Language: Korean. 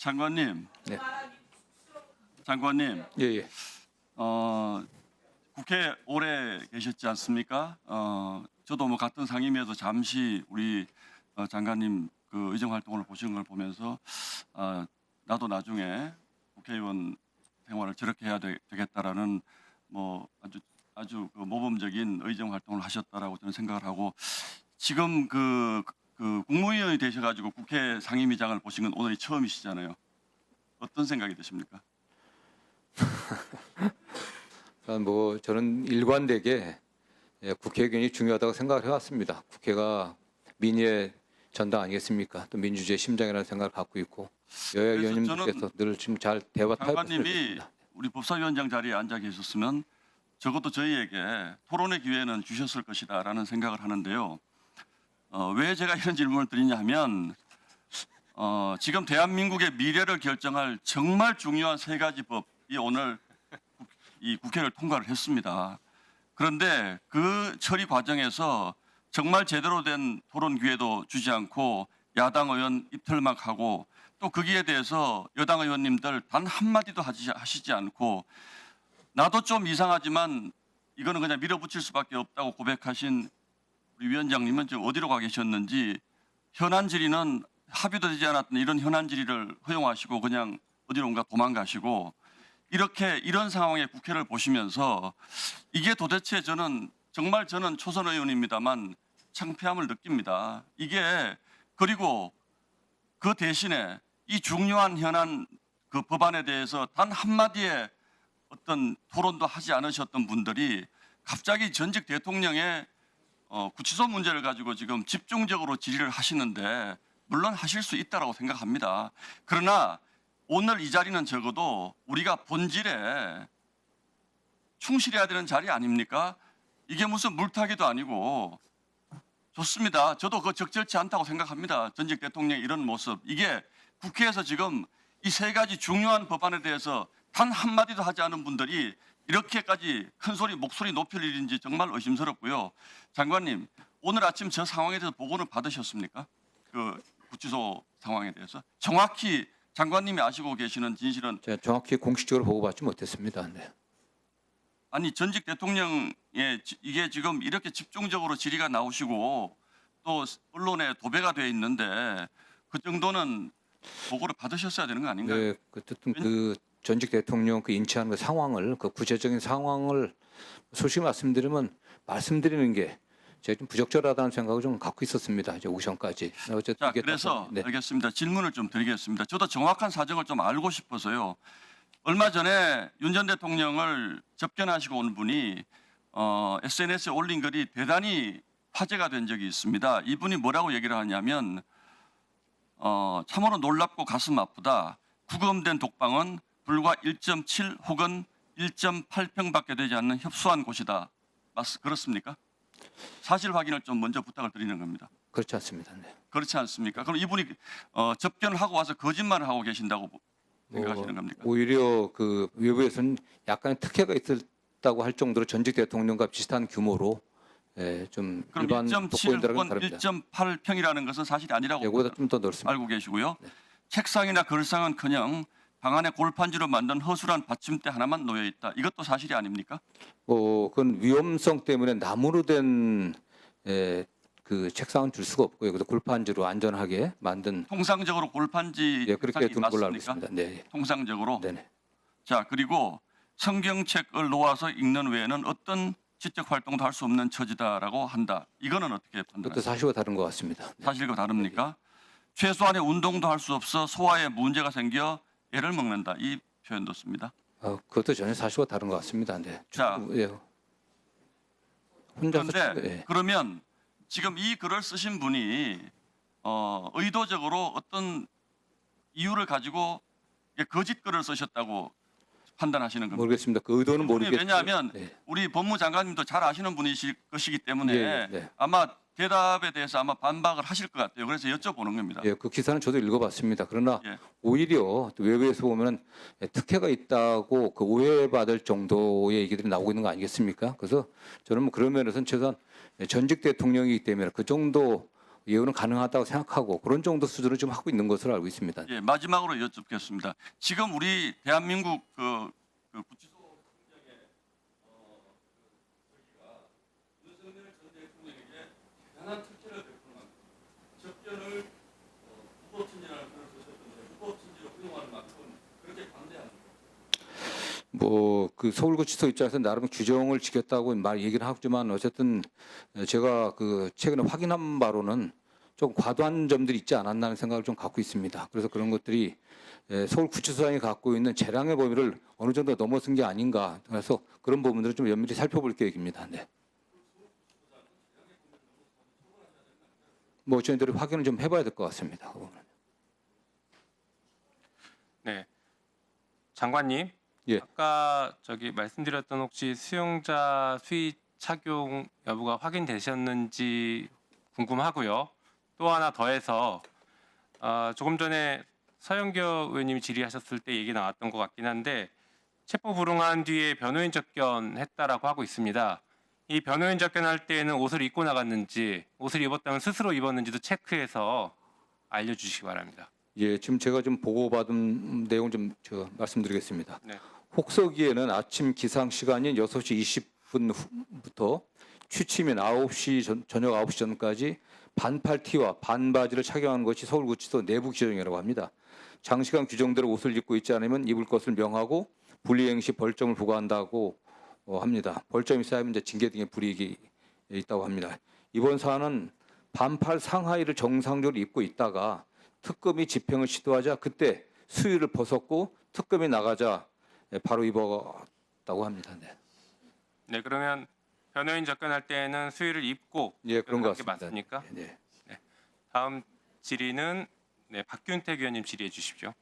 장관님, 네. 장관님, 예. 국회 오래 계셨지 않습니까? 저도 뭐 같은 상임위에서 잠시 우리 장관님 그 의정 활동을 보시는 걸 보면서 나도 나중에 국회의원 생활을 저렇게 해야 되겠다라는 뭐 아주 그 모범적인 의정 활동을 하셨다라고 저는 생각을 하고 지금 그 국무위원이 되셔가지고 국회 상임위장을 보신 건 오늘이 처음이시잖아요. 어떤 생각이 드십니까? 뭐 저는 일관되게 국회의원이 중요하다고 생각을 해왔습니다. 국회가 민의의 전당 아니겠습니까? 또 민주주의의 심장이라는 생각을 갖고 있고 여야 그래서 의원님들께서 늘 지금 잘 대화 타협했으면 장관님이 좋겠습니다. 우리 법사위원장 자리에 앉아 계셨으면 적어도 저희에게 토론의 기회는 주셨을 것이다라는 생각을 하는데요. 왜 제가 이런 질문을 드리냐 하면 지금 대한민국의 미래를 결정할 정말 중요한 세 가지 법이 오늘 이 국회를 통과를 했습니다. 그런데 그 처리 과정에서 정말 제대로 된 토론 기회도 주지 않고 야당 의원 입틀막하고 또 거기에 대해서 여당 의원님들 단 한마디도 하시지 않고 나도 좀 이상하지만 이거는 그냥 밀어붙일 수밖에 없다고 고백하신 우리 위원장님은 지금 어디로 가 계셨는지 현안 질의는 합의도 되지 않았던 이런 현안 질의를 허용하시고 그냥 어디론가 도망가시고 이렇게 이런 상황에 국회를 보시면서 이게 도대체 저는 초선 의원입니다만 창피함을 느낍니다. 이게 그리고 그 대신에 이 중요한 현안 그 법안에 대해서 단 한마디의 어떤 토론도 하지 않으셨던 분들이 갑자기 전직 대통령의 구치소 문제를 가지고 지금 집중적으로 질의를 하시는데 물론 하실 수 있다라고 생각합니다. 그러나 오늘 이 자리는 적어도 우리가 본질에 충실해야 되는 자리 아닙니까? 이게 무슨 물타기도 아니고 좋습니다. 저도 그거 적절치 않다고 생각합니다. 전직 대통령의 이런 모습. 이게 국회에서 지금 이 세 가지 중요한 법안에 대해서 단 한마디도 하지 않은 분들이 이렇게까지 큰 소리 목소리 높일 일인지 정말 의심스럽고요. 장관님, 오늘 아침 저 상황에 대해서 보고는 받으셨습니까? 그 구치소 상황에 대해서 정확히 장관님이 아시고 계시는 진실은 제가 정확히 공식적으로 보고받지 못했습니다. 네. 아니 전직 대통령의 이게 지금 이렇게 집중적으로 질의가 나오시고 또 언론에 도배가 돼 있는데 그 정도는 보고를 받으셨어야 되는 거 아닌가요? 네, 어쨌든 그 전직 대통령 그 인치하는 그 상황을 그 구체적인 상황을 솔직히 말씀드리는 게 제가 좀 부적절하다는 생각을 좀 갖고 있었습니다. 이제 오션까지. 어쨌든 자, 이게 그래서 네. 알겠습니다. 질문을 좀 드리겠습니다. 저도 정확한 사정을 좀 알고 싶어서요. 얼마 전에 윤 전 대통령을 접견하시고 온 분이 SNS에 올린 글이 대단히 화제가 된 적이 있습니다. 이분이 뭐라고 얘기를 하냐면 참으로 놀랍고 가슴 아프다. 구금된 독방은 불과 1.7 혹은 1.8평밖에 되지 않는 협소한 곳이다. 그렇습니까? 사실 확인을 좀 먼저 부탁을 드리는 겁니다. 그렇지 않습니다. 네. 그렇지 않습니까? 그럼 이분이 접견을 하고 와서 거짓말을 하고 계신다고 생각하시는 겁니까? 오히려 그 외부에서는 약간의 특혜가 있었다고 할 정도로 전직 대통령과 비슷한 규모로 좀 그럼 일반 1.7 독거인들하고는 혹은 다릅니다. 1.8평이라는 것은 사실이 아니라고 이거보다 좀 더 넓습니다. 알고 계시고요. 네. 책상이나 걸상은커녕 방 안에 골판지로 만든 허술한 받침대 하나만 놓여 있다. 이것도 사실이 아닙니까? 그건 위험성 때문에 나무로 된 그 책상은 줄 수가 없고요. 그래서 골판지로 안전하게 만든 통상적으로 골판지 그렇게 책상이 둔 걸로 알고 맞습니까? 있습니다. 네, 통상적으로. 네네. 자, 그리고 성경책을 놓아서 읽는 외에는 어떤 지적 활동도 할 수 없는 처지다라고 한다. 이거는 어떻게 그것도 판단하십니까? 사실과 다른 것 같습니다. 네. 사실과 다릅니까? 최소한의 운동도 할 수 없어 소화에 문제가 생겨 애를 먹는다. 이 표현도 씁니다. 그것도 전혀 사실과 다른 것 같습니다. 네. 자, 혼자서 그런데 그러면 지금 이 글을 쓰신 분이 의도적으로 어떤 이유를 가지고 거짓 글을 쓰셨다고 판단하시는 겁니다. 모르겠습니다. 그 의도는 그분이 모르겠어요. 왜냐하면 네. 우리 법무장관님도 잘 아시는 분이실 것이기 때문에 네. 아마 대답에 대해서 아마 반박을 하실 것 같아요. 그래서 여쭤보는 겁니다. 그 기사는 저도 읽어봤습니다. 그러나 예. 오히려 또 외부에서 보면 특혜가 있다고 그 오해받을 정도의 얘기들이 나오고 있는 거 아니겠습니까? 그래서 저는 뭐 그런 면에서는 최소한 전직 대통령이기 때문에 그 정도 예우는 가능하다고 생각하고 그런 정도 수준을 좀 하고 있는 것으로 알고 있습니다. 예, 마지막으로 여쭙겠습니다. 지금 우리 대한민국 그 구치소 행정에 저기가 윤석열 전 대통령에게 대단한 특혜를 베푸는 만큼 접견을 불법친지라는 표현을 쓰셨던데 불법친지로 활용하는 만큼 그렇게 관대합니다. 뭐 그 서울구치소 입장에서 나름 규정을 지켰다고 얘기를 하지만 어쨌든 제가 그 최근에 확인한 바로는 좀 과도한 점들이 있지 않았나는 생각을 좀 갖고 있습니다. 그래서 그런 것들이 서울구치소장이 갖고 있는 재량의 범위를 어느 정도 넘어선 게 아닌가. 그래서 그런 부분들을 좀 면밀히 살펴볼 계획입니다. 네. 뭐 저희들이 확인을 좀 해봐야 될 것 같습니다. 그 부분은. 네, 장관님. 예. 아까 말씀드렸던 혹시 수용자 수의 착용 여부가 확인되셨는지 궁금하고요. 또 하나 더해서 조금 전에 서영교 의원님이 질의하셨을 때 얘기 나왔던 것 같긴 한데 체포 불응한 뒤에 변호인 접견했다라고 하고 있습니다. 이 변호인 접견할 때에는 옷을 입고 나갔는지 옷을 입었다면 스스로 입었는지도 체크해서 알려주시기 바랍니다. 예, 지금 제가 좀 보고받은 내용 좀 말씀드리겠습니다. 네. 혹서기에는 아침 기상 시간인 6시 20분부터 취침인 9시 저녁 9시 전까지 반팔 티와 반바지를 착용하는 것이 서울구치소 내부 규정이라고 합니다. 장시간 규정대로 옷을 입고 있지 않으면 입을 것을 명하고 불이행 시 벌점을 부과한다고 합니다. 벌점이 쌓이면 이제 징계 등의 불이익이 있다고 합니다. 이번 사안은 반팔 상하의를 정상적으로 입고 있다가 특검이 집행을 시도하자 그때 수의를 벗었고 특검이 나가자 바로 입었다고 합니다. 네, 네, 그러면 변호인 접견할 때는 수의를 입고 예, 그런 것 게 같습니다. 맞습니까? 네. 다음 질의는 박균택 의원님 질의해 주십시오.